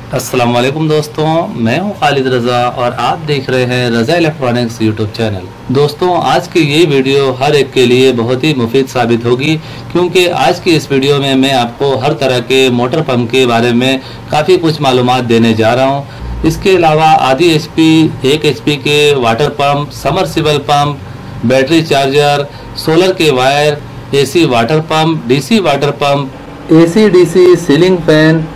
अस्सलाम वालेकुम दोस्तों, मैं हूं खालिद रज़ा और आप देख रहे हैं रज़ा इलेक्ट्रॉनिक्स यूट्यूब चैनल। दोस्तों, आज की ये वीडियो हर एक के लिए बहुत ही मुफीद साबित होगी, क्योंकि आज की इस वीडियो में मैं आपको हर तरह के मोटर पंप के बारे में काफ़ी कुछ मालूमात देने जा रहा हूं। इसके अलावा आधी HP, 1 HP के water pump, submersible pump, battery charger, solar के wire, AC water pump, DC water pump, AC DC ceiling fan,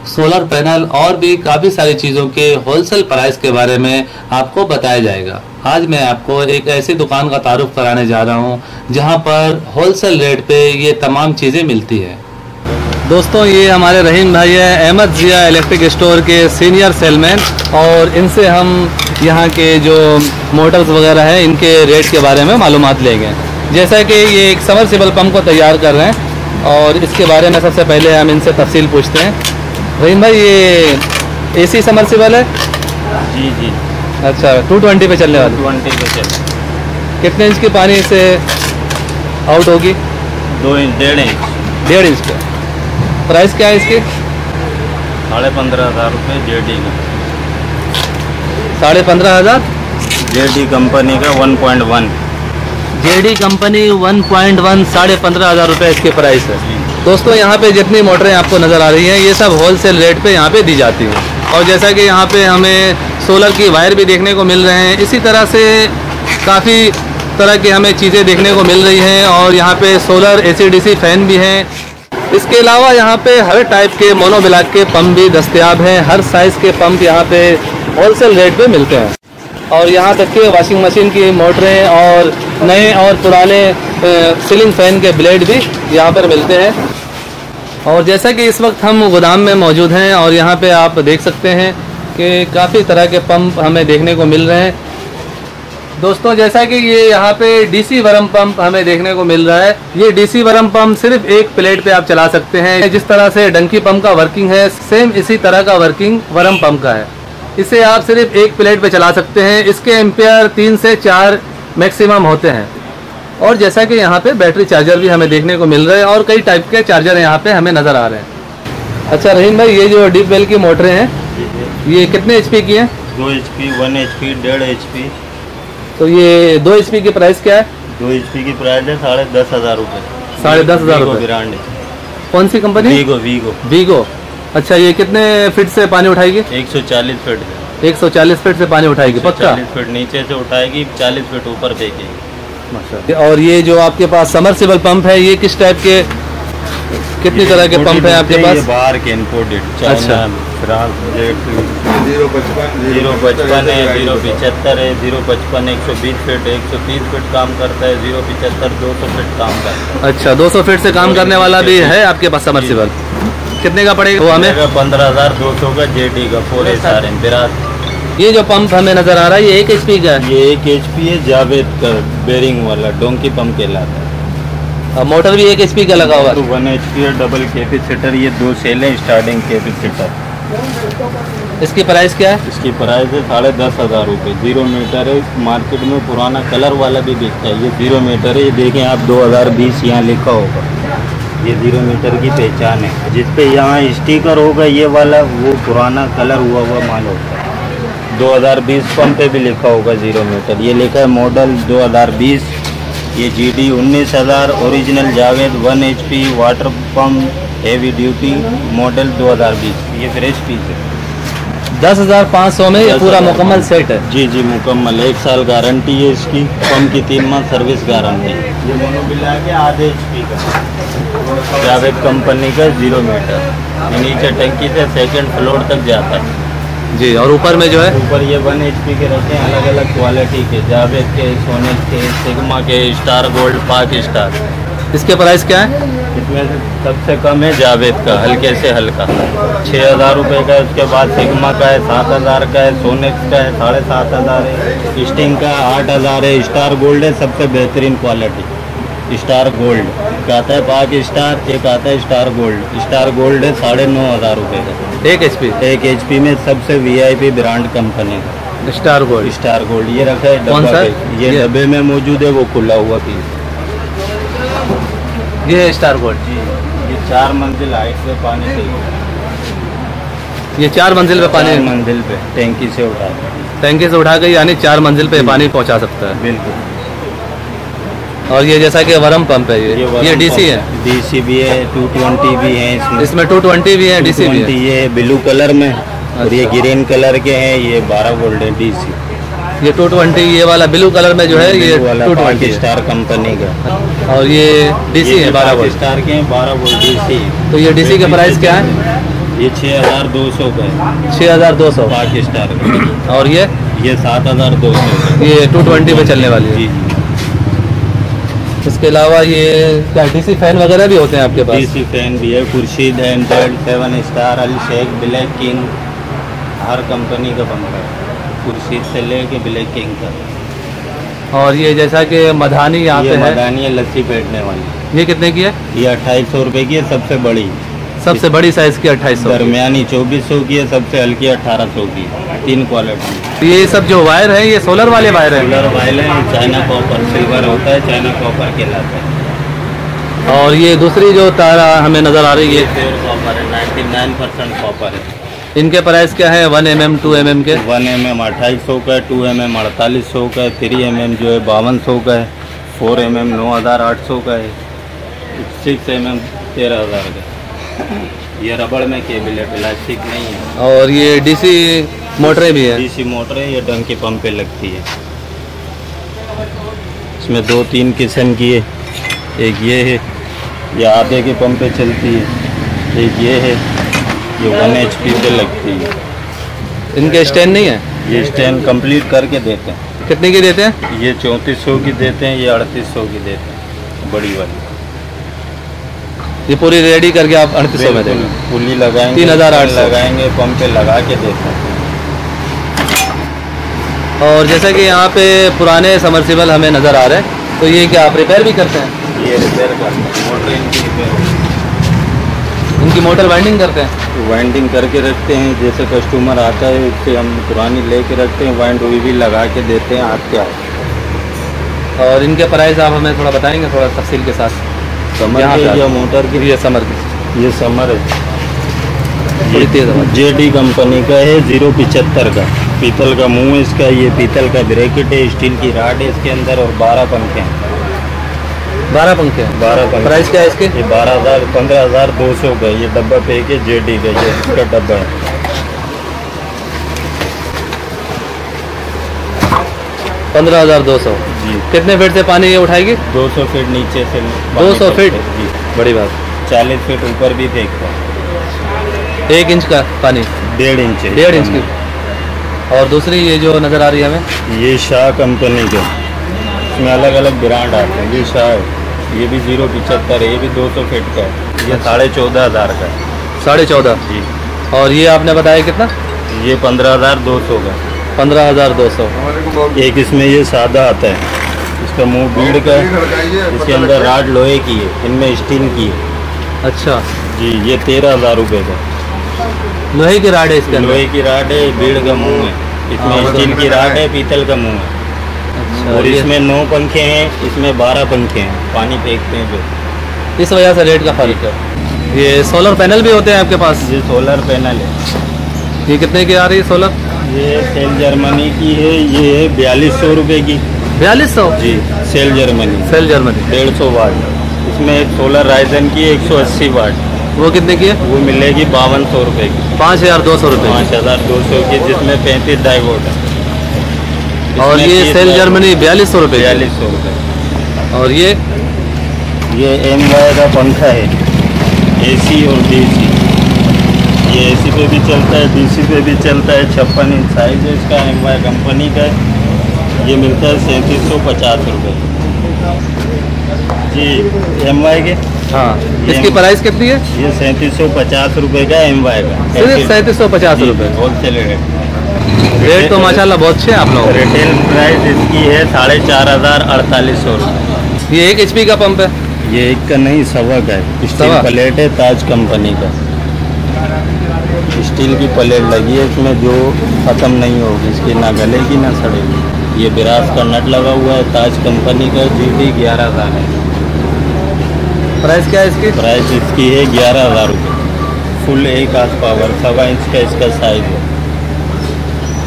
solar panel और भी काफ़ी सारी चीज़ों के होलसेल प्राइस के बारे में आपको बताया जाएगा। आज मैं आपको एक ऐसी दुकान का तारुफ कराने जा रहा हूं जहां पर होलसेल रेट पे ये तमाम चीज़ें मिलती है। दोस्तों, ये हमारे रहीम भाई है, अहमद ज़िया इलेक्ट्रिक स्टोर के सीनियर सेलमैन, और इनसे हम यहाँ के जो मोटर्स वगैरह हैं इनके रेट के बारे में मालूमात लेंगे। जैसा कि ये एक समरसिबल पंप को तैयार कर रहे हैं और इसके बारे में सबसे पहले हम इनसे तफसील पूछते हैं। रहीम भाई, ये AC समरसिबल है? जी जी। अच्छा, 220 पे चलने वाली? 220 पे चल। कितने इंच की पानी से आउट होगी? 2 इंच, 1.5 इंच। 1.5 इंच का। प्राइस क्या है इसकी? 15,500 रुपये JD का। 15,500? JD कंपनी का 1.1। JD कंपनी 1.1, 15,500 रुपये इसके प्राइस है। दोस्तों, यहाँ पे जितनी मोटरें आपको नज़र आ रही हैं ये सब होलसेल रेट पे यहाँ पे दी जाती हैं, और जैसा कि यहाँ पे हमें सोलर की वायर भी देखने को मिल रहे हैं, इसी तरह से काफ़ी तरह की हमें चीज़ें देखने को मिल रही हैं, और यहाँ पे सोलर AC DC फैन भी हैं। इसके अलावा यहाँ पे हर टाइप के मोनोब्लॉक के पंप भी दस्तयाब हैं। हर साइज़ के पंप यहाँ पे होलसेल रेट पे मिलते हैं, और यहाँ तक के वॉशिंग मशीन की मोटरें और नए और पुराने सीलिंग फैन के ब्लेड भी यहाँ पर मिलते हैं। और जैसा कि इस वक्त हम गोदाम में मौजूद हैं और यहाँ पे आप देख सकते हैं कि काफ़ी तरह के पंप हमें देखने को मिल रहे हैं। दोस्तों, जैसा कि ये यहाँ पे DC वरम पंप हमें देखने को मिल रहा है, ये DC वरम पंप सिर्फ एक प्लेट पे आप चला सकते हैं। जिस तरह से डंकी पंप का वर्किंग है, सेम इसी तरह का वर्किंग वरम पंप का है। इसे आप सिर्फ एक प्लेट पे चला सकते हैं। इसके एम्पियर 3 से 4 मैक्सिमम होते हैं। और जैसा कि यहाँ पे बैटरी चार्जर भी हमें देखने को मिल रहे हैं, और कई टाइप के चार्जर यहाँ पे हमें नज़र आ रहे हैं। अच्छा रहीम भाई, ये जो डीप वेल की मोटरें हैं ये कितने HP की हैं? 2 HP, 1 HP, 1.5 HP। तो ये 2 HP की प्राइस क्या है? 2 HP की प्राइस है 10,500 रुपये। 10,500 रुपये। ब्रांड है। कौन सी कंपनी? वीगो। अच्छा, ये कितने फीट से पानी उठाएगी? 140 फीट। 140 फीट से पानी उठाएगी? पक्का? 40 फीट नीचे से उठाएगी, 40 फीट ऊपर फेंकेगी। और ये जो आपके पास समरसिबल पंप है, ये किस टाइप के, कितनी तरह के पंप है आपके पास? ये बाहर के इम्पोर्टेड। अच्छा। 055 है, 075 है, 055 120 फीट, 130 फीट काम करता है, 075 200 फीट काम करता है। अच्छा, 200 फीट से काम करने वाला भी है आपके पास समरसिबल? कितने का पड़ेगा वो हमें? 15,200 का JD का 4 SRM। ये जो पंप हमें नजर आ रहा है ये 1 HP का है? ये 1 HP है, जावेद का बेरिंग वाला, डोंकी पंप कहलाता है। मोटर भी 1 HP का लगा हुआ है? 1 HP है, डबल कैपेसिटर। ये 2 सेल है, स्टार्टिंग कैपेसिटर। इसकी प्राइस क्या है? इसकी प्राइस है 10,500 रुपये। 0 मीटर है। मार्केट में पुराना कलर वाला भी बिकता है, ये 0 मीटर है। ये देखें आप, 2020 यहाँ लिखा होगा, ये 0 मीटर की पहचान है। जिसपे यहाँ स्टिकर होगा ये वाला, वो पुराना कलर हुआ माल होता है। 2020 पंप पे भी लिखा होगा 0 मीटर। ये लिखा है मॉडल 2020। ये GD 19,000 original Javed 1 HP water pump heavy duty model 2020। ये फ्रेश पीस है। 10,500 में ये पूरा मुकम्मल सेट है? जी जी, मुकम्मल। 1 साल गारंटी है इसकी। पंप की 3 माह सर्विस गारंटी। ये मोनोबिला के आधे HP का जावेद कंपनी का 0 मीटर। ये नीचे टंकी से 2nd फ्लोर तक जाता है जी। और ऊपर में जो है, ऊपर ये 1 HP के रहते हैं, अलग अलग क्वालिटी के, जावेद के, सोनेट के, सिग्मा के, स्टार गोल्ड, पाक स्टार। इसके प्राइस क्या है? इसमें से सबसे कम है जावेद का, हल्के से हल्का 6,000 रुपये का है। उसके बाद सिग्मा का है 7,000 का है, सोनेट का है 7,500 है, स्टिंग का 8,000 है, स्टार गोल्ड है सबसे बेहतरीन क्वालिटी। स्टार गोल्ड का आता है, पाक स्टार, एक आता है स्टार गोल्ड। स्टार गोल्ड है 9,500 रुपये का। 1 HP में सबसे VIP ब्रांड कंपनी का स्टार गोल्ड। स्टार गोल्ड ये रखा है कौन सा? ये डब्बे में मौजूद है, वो खुला हुआ पीस। ये है स्टार गोल्ड। जी, ये 4 मंजिल हाइट से पानी से ये 4 मंजिल पे पानी, 4 मंजिल पे टैंकी से उठा के, टैंकी से उठा के यानी 4 मंजिल पे पानी पहुंचा सकता है। बिल्कुल। और ये जैसा कि वरम पंप है, ये डीसी है, डीसी भी है, 220 भी है इसमें 220 भी है, डीसी भी है। ये ब्लू कलर में और ये ग्रीन कलर के हैं, ये 12 वोल्ट है डीसी। ये 220, ये वाला ब्लू कलर में जो है ये 220 स्टार कंपनी का, और ये डीसी है 12 वोल्ट स्टार के हैं, 12 वोल्ट डीसी। तो ये डीसी का प्राइस क्या है? ये 6200 का है, 6200 स्टार का। और ये 7200, ये 220 पे चलने वाली है। जी। इसके अलावा ये क्या डीसी फैन वगैरह भी होते हैं आपके पास? डीसी फैन भी है, खुर्शीद है, 7 स्टार, अल शेख, ब्लैक किंग, हर कंपनी का पंखा है, खुर्शीद से लेके ब्लैक किंग का। और ये जैसा कि मधानी यहाँ पे है, मधानी है लस्सी फेंटने वाली, ये कितने की है? ये 2800 रुपये की है, सबसे बड़ी। सबसे बड़ी साइज की 2800, दरमियानी 2400 की है, सबसे हल्की 1800 की, 3 क्वालिटी। ये सब जो वायर है ये सोलर वाले वायर है? सोलर वायर है, चाइना कॉपर सिल्वर होता है, चाइना कॉपर कहलाता है। और ये दूसरी जो तारा हमें नज़र आ रही है, प्योर कॉपर है, 99% कॉपर है। इनके प्राइस क्या है? 1 mm 2 mm के? 1 mm 2800 का है, 2 mm 4800 का है, 3 mm जो है 5200 का है, 4 mm 9800 का है, 6 mm 13000 का। ये रबड़ में केबल है, प्लास्टिक नहीं है। और ये डीसी मोटरें भी है? डीसी मोटर है, ये डंकी पंप पे लगती है। इसमें 2-3 किस्म की है, एक ये है, ये आधे के पंप पे चलती है, एक ये है, ये 1 HP पे लगती है। इनके स्टैंड नहीं है? ये स्टैंड कंप्लीट करके देते हैं। कितने की देते हैं? ये 3400 की देते हैं, ये 3800 की देते हैं, बड़ी वाली। ये पूरी रेडी करके आप 3800 में देंगे? पुली लगाएंगे, 3800 लगाएंगे, पंप पे लगा के देते हैं। और जैसा कि यहाँ पे पुराने समरसिबल हमें नज़र आ रहे हैं, तो ये क्या आप रिपेयर भी करते हैं? ये रिपेयर करते हैं, मोटर इनकी रिपेयर, इनकी मोटर वाइंडिंग करते हैं? वाइंडिंग करके रखते हैं। जैसे कस्टमर आता है उससे हम पुरानी लेके रखते हैं, वाइंड हुई भी लगा के देते हैं, हाथ के हाथ। और इनके प्राइस आप हमें थोड़ा बताएंगे, थोड़ा तफसील के साथ? समर के या मोटर की? ये समर की, ये समर है, थोड़ी तेज़ आवाज़। जेडी कंपनी का है, 075 का, पीतल का मुंह है इसका, ये पीतल का ब्रैकेट है, स्टील की राड है इसके अंदर, और 12 पंखे हैं। 12 पंखे हैं? 12 पंखे। प्राइस क्या है इसके? ये 15,200 का, ये डब्बा पे के जेडी का, ये इसका डब्बा है। 15,200 जी। कितने फीट से पानी ये उठाएगी? 200 फीट नीचे से 200 फीट जी, बड़ी बात। 40 फीट ऊपर भी फेंकता है। 1 इंच का पानी? 1.5 इंच है। 1.5 इंच की। और दूसरी ये जो नज़र आ रही है हमें, ये शाह कंपनी के, इसमें अलग अलग ब्रांड आते हैं। ये शाह है, ये भी 075 है, ये भी 200 फीट का है, ये 14,500 का है। 14.5 जी। और ये आपने बताया कितना? ये 15,200 का। 15,200। एक इसमें ये सादा आता है, इसका मुंह बीड़ का है, इसके अंदर राड लोहे की है, इनमें स्टील की है। अच्छा जी, ये 13,000 रुपये का। लोहे की राड है इसके अंदर? लोहे की राड है, बीड़ का मुंह है, इसमें स्टील की राड है, पीतल का मुंह है। अच्छा, और इसमें 9 पंखे हैं, इसमें 12 पंखे हैं, पानी फेंकते हैं जो। इस वजह से रेट का फर्क है। ये सोलर पैनल भी होते हैं आपके पास? ये सोलर पैनल है। ये कितने की आ रही है सोलर? ये सेल जर्मनी की है, ये है 4200 रुपये की। 4200? जी, सेल जर्मनी। सेल जर्मनी 150 वाट। इसमें एक सोलर राइजन की 180 वाट, वो कितने की है? वो मिलेगी 5200 रुपये की। 5,200 रुपये। 5,200 की, जिसमें 35 डाइवोट है। और इसमें ये 30 सेल जर्मनी 4200 रुपये? 4200 रुपये। और ये MY का पंखा है, AC और DC। ये AC पे भी चलता है, DC पे भी चलता है। 56 इंच साइज है इसका, MY कंपनी का है। ये मिलता है 3750 रुपये। जी, MY के। हाँ, इसकी प्राइस कितनी है? ये 3750 रुपये का MY का। सिर्फ 3750 रुपये? होलसेल रेट तो माशाल्लाह बहुत अच्छे हैं आप लोग। रिटेल प्राइस इसकी है 4,500-4,800 रुपये। ये 1 HP का पंप है? ये एक का नहीं, सवा का है। स्टील सवा? प्लेट है, ताज कंपनी का। स्टील की प्लेट लगी है इसमें, जो ख़त्म नहीं होगी इसकी, ना गलेगी ना सड़ेगी। ये बिरास का नट लगा हुआ है, ताज कंपनी का। GD 11,000 है। प्राइस क्या है इसकी? प्राइस इसकी है 11,000 रुपये। फुल 1 आध पावर 1.25 इंच का इसका साइज है।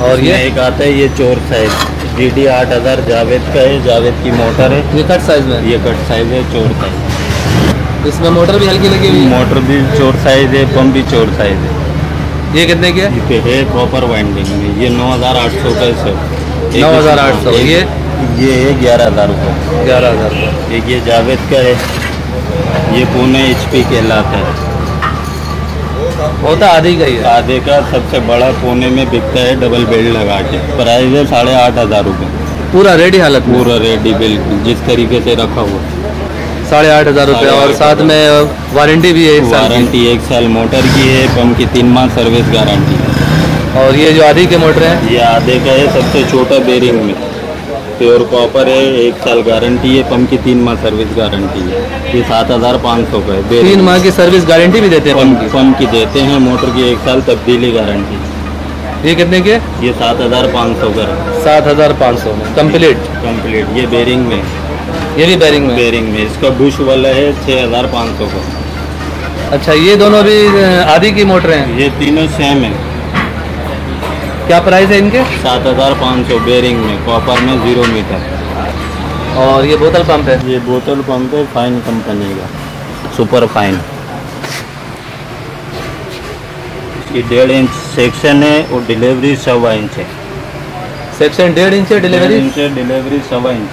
और ये एक आता है ये चोर साइज GD 8000 जावेद का है, जावेद की मोटर है। ये कट साइज में, ये कट साइज है, चोर साइज। इसमें मोटर भी हल्की लगी हुई है, मोटर भी चोर साइज है, पंप भी चोर साइज है। ये कितने की है? ये है प्रॉपर वाइंडिंग में, ये 9800 का है सर। 9800। ये है 11000 रुपये। 11000 रुपये। एक ये जावेद का है, ये पौने HP कहलाता है। होता आधी का ही है। आधे का सबसे बड़ा पौने में बिकता है डबल बेल्ट लगा के। प्राइस है 8500 रुपये। पूरा रेडी हालत में? पूरा रेडी बिल्कुल जिस तरीके से रखा हुआ। 8500 रुपये। और साथ में वारंटी भी है 1 साल की? वारंटी 1 साल मोटर की है, पंप की 3 माह सर्विस गारंटी है। और ये जो आधी के मोटर हैं? ये आधे का है, सबसे छोटा बेरिंग में, प्योर कॉपर है, 1 साल गारंटी है, पंप की 3 माह सर्विस गारंटी है। ये 7500 का है। 3 माह की सर्विस गारंटी भी देते हैं? पंप की देते हैं, मोटर की 1 साल तब्दीली गारंटी। ये कितने के? ये 7500 का है। 7500 में कंप्लीट? ये बेरिंग में। ये भी बेरिंग में? बेरिंग में। इसका बुश वाला है 6500 का। अच्छा, ये दोनों भी आधी की मोटर हैं? ये तीनों सेम है। क्या प्राइस है इनके? 7500 बेरिंग में, कॉपर में 0 मीटर। और ये बोतल पंप है? ये बोतल पंप है फाइन कंपनी का, सुपर फाइन। ये 1.5 इंच सेक्शन है और डिलीवरी 1.25 इंच है। सेक्शन 1.5 इंच है, डिलीवरी 1.25 इंच।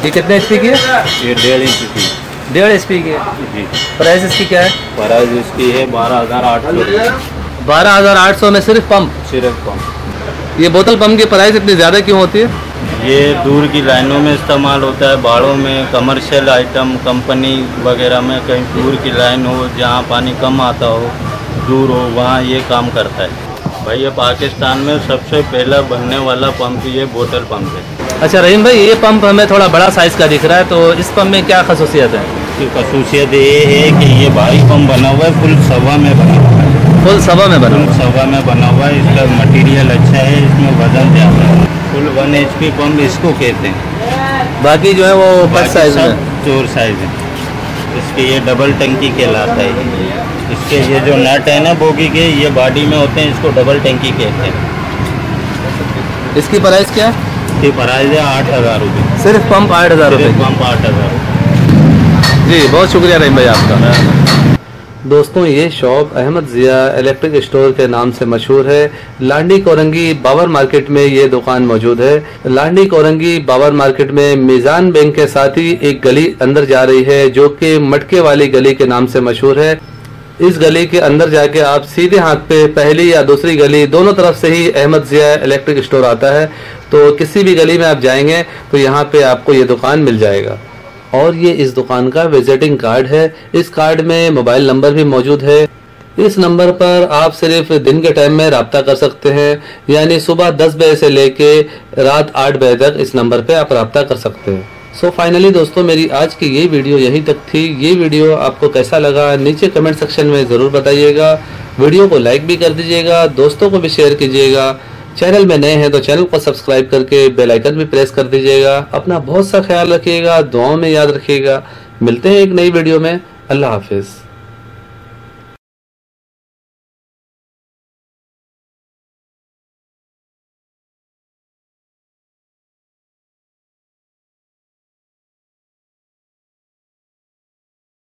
ये कितने HP की है? ये 1.5 इंच की। 1.5 HP की है जी। प्राइस इसकी क्या है? प्राइस इसकी है 12800। 12800 में सिर्फ पंप? सिर्फ पंप। ये बोतल पंप की प्राइस इतनी ज़्यादा क्यों होती है? ये दूर की लाइनों में इस्तेमाल होता है, बाड़ों में, कमर्शियल आइटम, कंपनी वगैरह में, कहीं दूर की लाइन हो जहाँ पानी कम आता हो, दूर हो, वहाँ ये काम करता है। भाई ये पाकिस्तान में सबसे पहला बनने वाला पंप ये बोतल पंप है। अच्छा रहीम भाई, ये पंप हमें थोड़ा बड़ा साइज़ का दिख रहा है, तो इस पंप में क्या खसूसियत है? इसकी खसूसियत ये है कि ये भारी पंप बना हुआ है, फुल सवा में बना हुआ है। फुल सवा में बना? फुल सवा में बना हुआ है। इसका मटेरियल अच्छा है, इसमें वजन ज़्यादा है। फुल 1 HP पंप इसको कहते हैं। बाकी जो है वो कट साइज में? चोर साइज है। इसके ये डबल टंकी कहलाता है। इसके ये जो नट है ना बोगी के, ये बॉडी में होते हैं, इसको डबल टंकी कहते हैं। इसकी प्राइस क्या है? इसकी प्राइस है 8000 रुपये। सिर्फ पंप 8000 रुपये? पंप 8000। जी बहुत शुक्रिया रहीम भाई आपका। दोस्तों ये shop Ahmad Zia electric store के नाम से मशहूर है। लांडी कोरंगी बाबर मार्केट में ये दुकान मौजूद है। लांडी कोरंगी बाबर मार्केट में मीज़ान बैंक के साथ ही एक गली अंदर जा रही है जो कि मटके वाली गली के नाम से मशहूर है। इस गली के अंदर जाके आप सीधे हाथ पे पहली या दूसरी गली, दोनों तरफ से ही अहमद ज़िया इलेक्ट्रिक स्टोर आता है। तो किसी भी गली में आप जाएंगे तो यहाँ पे आपको ये दुकान मिल जाएगा। और ये इस दुकान का विजिटिंग कार्ड है। इस कार्ड में मोबाइल नंबर भी मौजूद है। इस नंबर पर आप सिर्फ दिन के टाइम में राब्ता कर सकते हैं, यानी सुबह 10 बजे से लेके रात 8 बजे तक इस नंबर पे आप राब्ता कर सकते हैं। सो फाइनली दोस्तों मेरी आज की ये वीडियो यहीं तक थी। ये वीडियो आपको कैसा लगा नीचे कमेंट सेक्शन में ज़रूर बताइएगा। वीडियो को लाइक भी कर दीजिएगा, दोस्तों को भी शेयर कीजिएगा। चैनल में नए हैं तो चैनल को सब्सक्राइब करके बेल आइकन भी प्रेस कर दीजिएगा। अपना बहुत सा ख्याल रखिएगा, दुआओं में याद रखिएगा। मिलते हैं एक नई वीडियो में। अल्लाह हाफिज़।